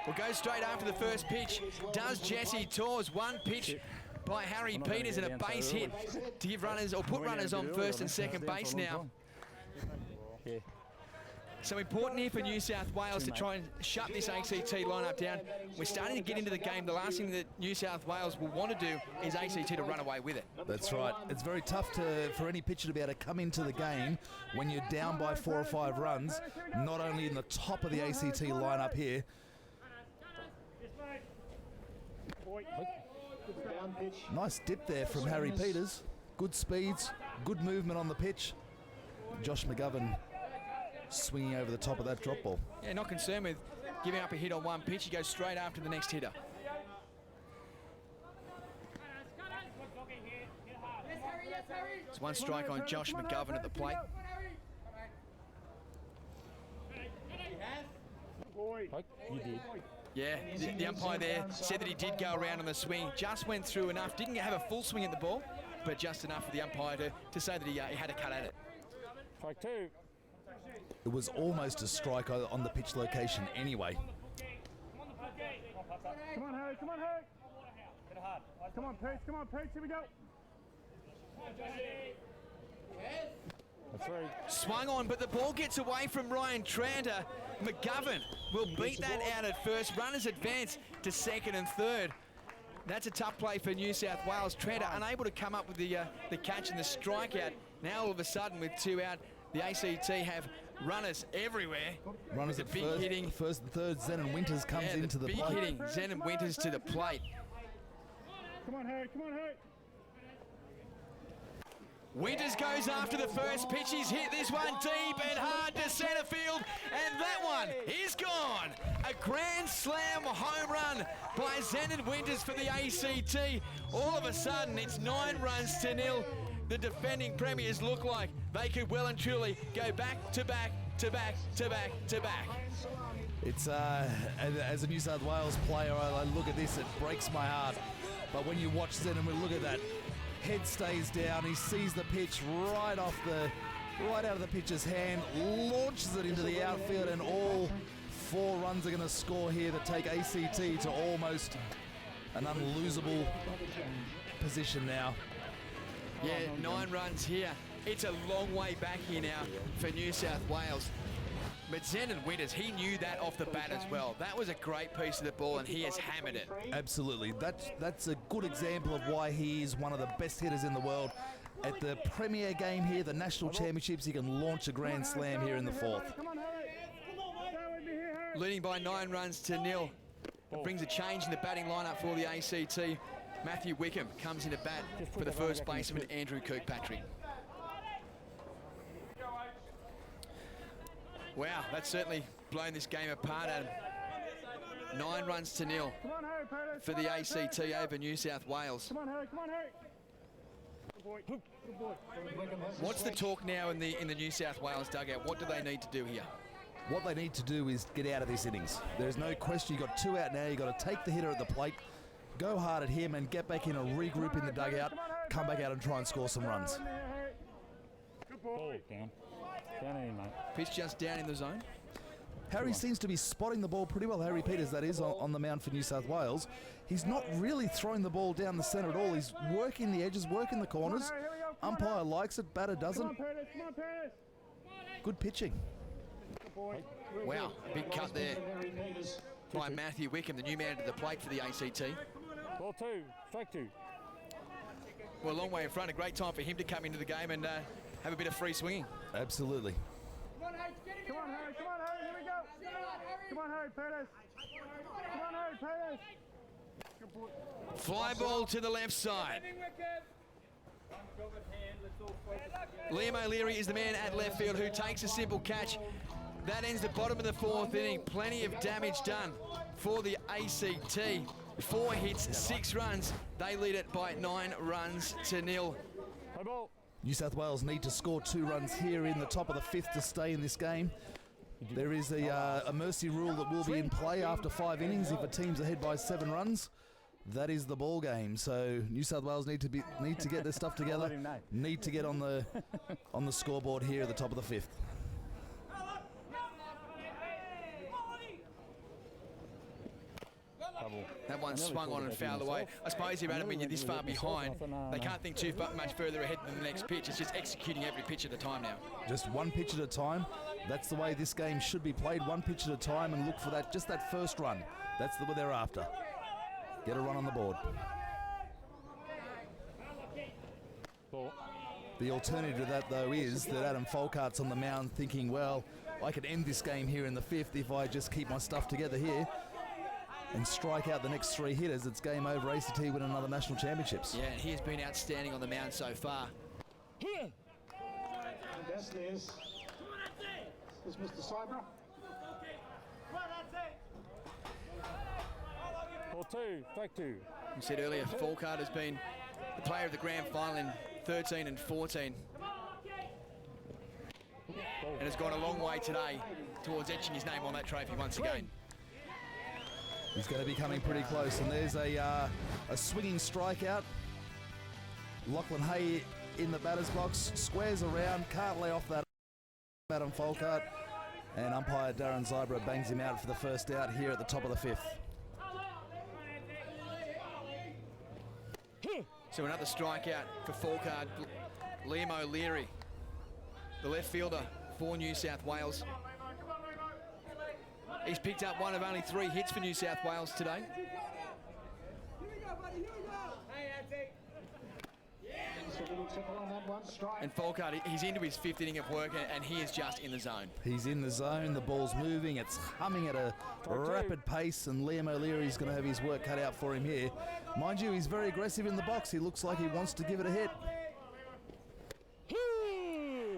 B: We'll go straight after the first pitch. Does Jesse Torres. One pitch by Harry Peters and a base hit to give runners or put runners on first and second base now. So important here for New South Wales to try and shut this ACT lineup down. We're starting to get into the game. The last thing that New South Wales will want to do is ACT to run away with it.
C: That's right. It's very tough for any pitcher to be able to come into the game when you're down by 4 or 5 runs, not only in the top of the ACT lineup here.
E: Down pitch.
C: Nice dip there from Harry Peters. Good speeds, good movement on the pitch. Josh McGovern swinging over the top of that drop ball.
B: Yeah, not concerned with giving up a hit on one pitch. He goes straight after the next hitter. It's 1 strike on Josh McGovern at the plate.
D: You did.
B: Yeah, the umpire there said that he did go around on the swing. Just went through enough. Didn't have a full swing at the ball, but just enough for the umpire to say that he had a cut at it.
D: Strike 2.
C: It was almost a strike on the pitch location anyway.
F: Come on, Harry. Come on, Harry. Come on, Pete. Come on, Pete. Here we go.
D: That's right.
B: Swung on, but the ball gets away from Ryan Tranter. McGovern will beat that out at first. Runners advance to second and third. That's a tough play for New South Wales. Tranter unable to come up with the catch and the strikeout. Now all of a sudden with 2 out, the ACT have runners everywhere.
C: Runners at
B: big
C: first,
B: hitting.
C: first and third. Zenon Winters comes into the
B: big
C: plate.
B: hitting. Zenon Winters to the plate.
F: Come on, Harry. Come on, Harry.
B: Winters goes after the first pitch. He's hit this one deep and hard to centre field, and that one is gone. A grand slam home run by Zenon Winters for the ACT. All of a sudden, it's 9 runs to nil. the defending premiers look like they could well and truly go back to back to back to back to back.
C: It's as a New South Wales player, I look at this, it breaks my heart. But when you watch Zenneman, look at that. Head stays down, he sees the pitch right out of the pitcher's hand, launches it into the outfield, and all 4 runs are going to score here that take ACT to almost an unlosable position now.
B: Yeah, 9 runs here. It's a long way back here now for New South Wales. But Zenon Winters, he knew that off the bat as well. That was a great piece of the ball, and he has hammered it.
C: Absolutely. That's a good example of why he is one of the best hitters in the world. At the premier game here, the National Championships, he can launch a grand slam here in the 4th.
B: Leading by 9 runs to 0. It brings a change in the batting lineup for the ACT. Matthew Wickham comes into bat for the first baseman, Andrew Kirkpatrick. Wow, that's certainly blown this game apart, Adam. 9 runs to 0 for the ACT over New South Wales.
F: Come on, Harry, come on, Harry. Good boy, good boy.
B: What's the talk now in the New South Wales dugout? What do they need to do here?
C: What they need to do is get out of this innings. There's no question. You've got 2 out now. You've got to take the hitter at the plate, go hard at him, and get back in and regroup in the dugout, come back out and try and score some runs.
F: Good
D: Ball
F: boy.
D: down. Down in, mate.
B: Pitch just down in the zone.
C: Harry seems to be spotting the ball pretty well. Harry Peters, that is, on the mound for New South Wales. He's not really throwing the ball down the centre at all. He's working the edges, working the corners. Umpire likes it, batter doesn't.
F: Come on, Peters, come on, Peters.
C: Good pitching.
F: Good boy.
B: Wow, big cut there by Matthew Wickham, the new man to the plate for the ACT.
D: Ball 2. Strike 2.
B: Well, a long way in front. A great time for him to come into the game and have a bit of free swinging.
C: Absolutely.
F: Come on, Harry, here we go. Come on, Harry, Peters. Come on, Harry, Peters. Good boy.
B: Fly ball to the left side. Liam O'Leary is the man at left field who takes a simple catch. That ends the bottom of the 4th inning. Plenty of damage done for the ACT. 4 hits, 6 runs. They lead it by 9 runs to 0.
D: High ball.
C: New South Wales need to score 2 runs here in the top of the 5th to stay in this game. There is a mercy rule that will be in play after 5 innings if a team's ahead by 7 runs. That is the ball game. So New South Wales need to get their stuff together. Need to get on the scoreboard here at the top of the 5th.
B: That one swung on and fouled away. I suppose here, Adam, when you're this far behind, they can't think too much further ahead than the next pitch. It's just executing every pitch at a time now.
C: Just 1 pitch at a time. That's the way this game should be played. 1 pitch at a time, and look for that first run. That's what they're after. Get a run on the board.
D: Ball.
C: The alternative to that, though, is that Adam Folkart's on the mound thinking, well, I could end this game here in the 5th if I just keep my stuff together here and strike out the next 3 hitters. It's game over. ACT win another national championships.
B: Yeah, and he has been outstanding on the mound so far.
E: And that's this. This is Mr. Cybra.
D: Ball 2. Strike 2.
B: We said earlier, Folkart has been the player of the grand final in 13 and 14. And has gone a long way today towards etching his name on that trophy once again.
C: He's going to be coming pretty close, and there's a swinging strikeout. Lachlan Hay in the batter's box, squares around, can't lay off that Adam Folkart, and umpire Darren Zybra bangs him out for the first out here at the top of the 5th.
B: So another strikeout for Folkart. Liam O'Leary, the left fielder for New South Wales. He's picked up one of only 3 hits for New South Wales today. And Folkart, he's into his 5th inning of work, and he is just in the zone.
C: He's in the zone, the ball's moving, it's humming at a rapid pace, and Liam O'Leary's going to have his work cut out for him here. Mind you, he's very aggressive in the box. He looks like he wants to give it a hit.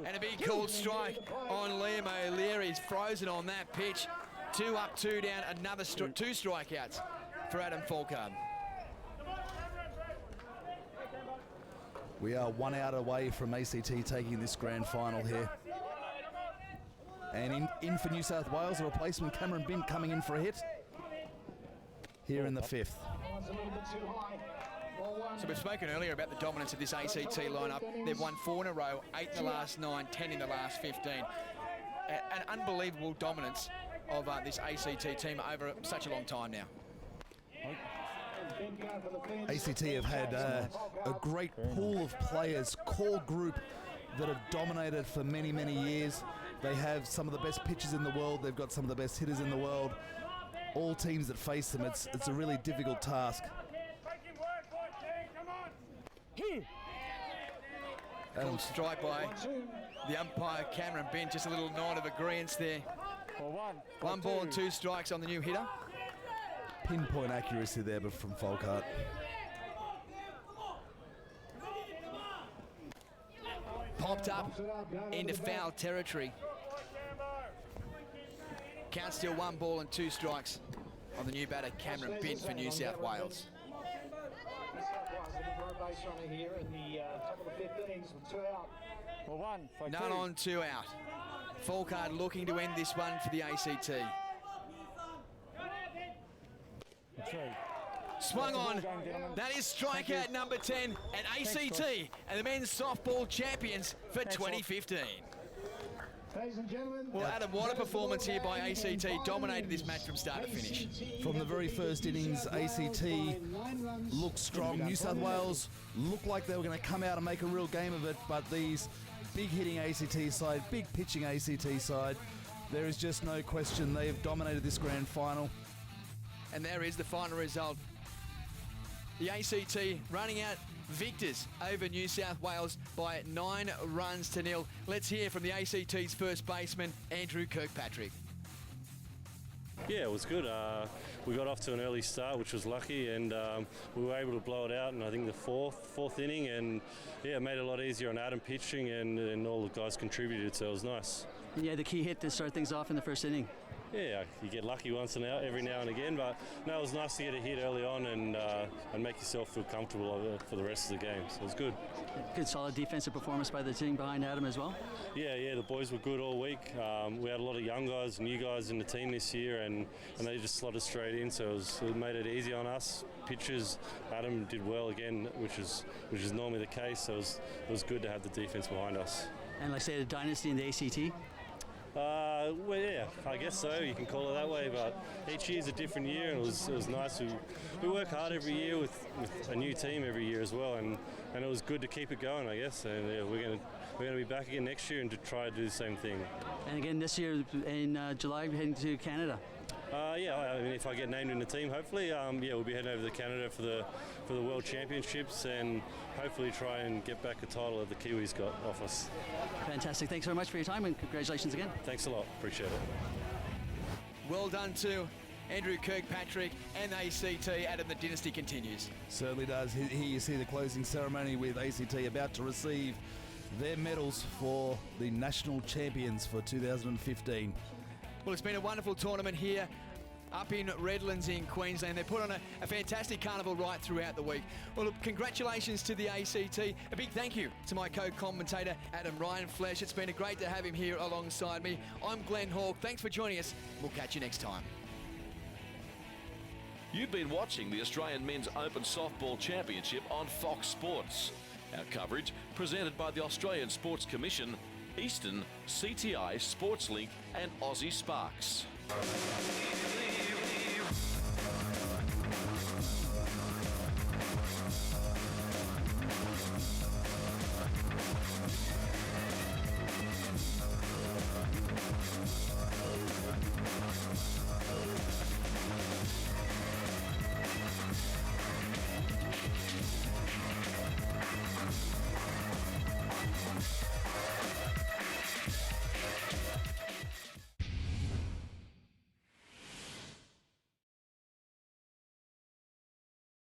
B: And a big called strike on Liam O'Leary. He's frozen on that pitch. 2 up, 2 down, another 2 strikeouts for Adam Folkart.
C: We are 1 out away from ACT taking this grand final here. And in for New South Wales, a replacement, Cameron Bint, coming in for a hit here in the 5th.
B: So we've spoken earlier about the dominance of this ACT lineup. They've won 4 in a row, 8 in the last 9, 10 in the last 15. An unbelievable dominance of this ACT team over such a long time now.
C: ACT have had a great pool of players, core group that have dominated for many, many years. They have some of the best pitchers in the world. They've got some of the best hitters in the world. All teams that face them, it's a really difficult task.
B: Called strike by the umpire, Cameron Bint. Just a little nod of agreement there. 1 ball and 2 strikes on the new hitter.
C: Pinpoint accuracy there, but from Folkart.
B: Popped up into foul territory. Count still 1 ball and 2 strikes on the new batter, Cameron Bint, for New South Wales. None on, 2 out. Folkart looking to end this one for the ACT. Swung on. That is strikeout number 10, and ACT and the men's softball champions for 2015.
E: Ladies and gentlemen,
B: Well, Adam, what a performance here by ACT. Dominated this match from start to finish.
C: From the very first innings, ACT looked strong. New South Wales looked like they were going to come out and make a real game of it, but these big hitting ACT side, big pitching ACT side, there is just no question they have dominated this grand final.
B: And there is the final result. The ACT running out victors over New South Wales by 9 runs to 0. Let's hear from the ACT's first baseman, Andrew Kirkpatrick.
G: Yeah, it was good. We got off to an early start, which was lucky, and we were able to blow it out in, I think, the fourth inning, and yeah, it made it a lot easier on Adam pitching, and all the guys contributed, so it was nice.
H: Yeah, the key hit to start things off in the first inning.
G: Yeah, you get lucky every now and again, but no, it was nice to get a hit early on and make yourself feel comfortable for the rest of the game. So it was good.
H: Good solid defensive performance by the team behind Adam as well.
G: Yeah, the boys were good all week. We had a lot of young guys, new guys in the team this year, and they just slotted straight in. So it made it easy on us. Pitchers, Adam did well again, which is normally the case. So it was good to have the defense behind us.
H: And like I say, the dynasty in the ACT.
G: Well, yeah, I guess so. You can call it that way. But each year is a different year, and it was nice. We work hard every year with a new team every year as well, and it was good to keep it going, I guess. And yeah, we're gonna be back again next year and to try to do the same thing.
H: And again this year in July, we're heading to Canada.
G: Yeah, I mean, if I get named in the team, hopefully, yeah, we'll be heading over to Canada for the World Championships and hopefully try and get back a title that the Kiwis got off us.
H: Fantastic. Thanks very much for your time and congratulations again.
G: Thanks a lot. Appreciate it.
B: Well done to Andrew Kirkpatrick and ACT. Adam, the dynasty continues.
C: Certainly does. Here you see the closing ceremony with ACT about to receive their medals for the national champions for 2015.
B: Well, it's been a wonderful tournament here up in Redlands in Queensland. They put on a fantastic carnival right throughout the week. Well, look, congratulations to the ACT. A big thank you to my co-commentator, Adam Ryan-Flesch. It's been great to have him here alongside me. I'm Glenn Hawke. Thanks for joining us. We'll catch you next time.
A: You've been watching the Australian Men's Open Softball Championship on Fox Sports. Our coverage presented by the Australian Sports Commission, Eastern, CTI, SportsLink and Aussie Sparks.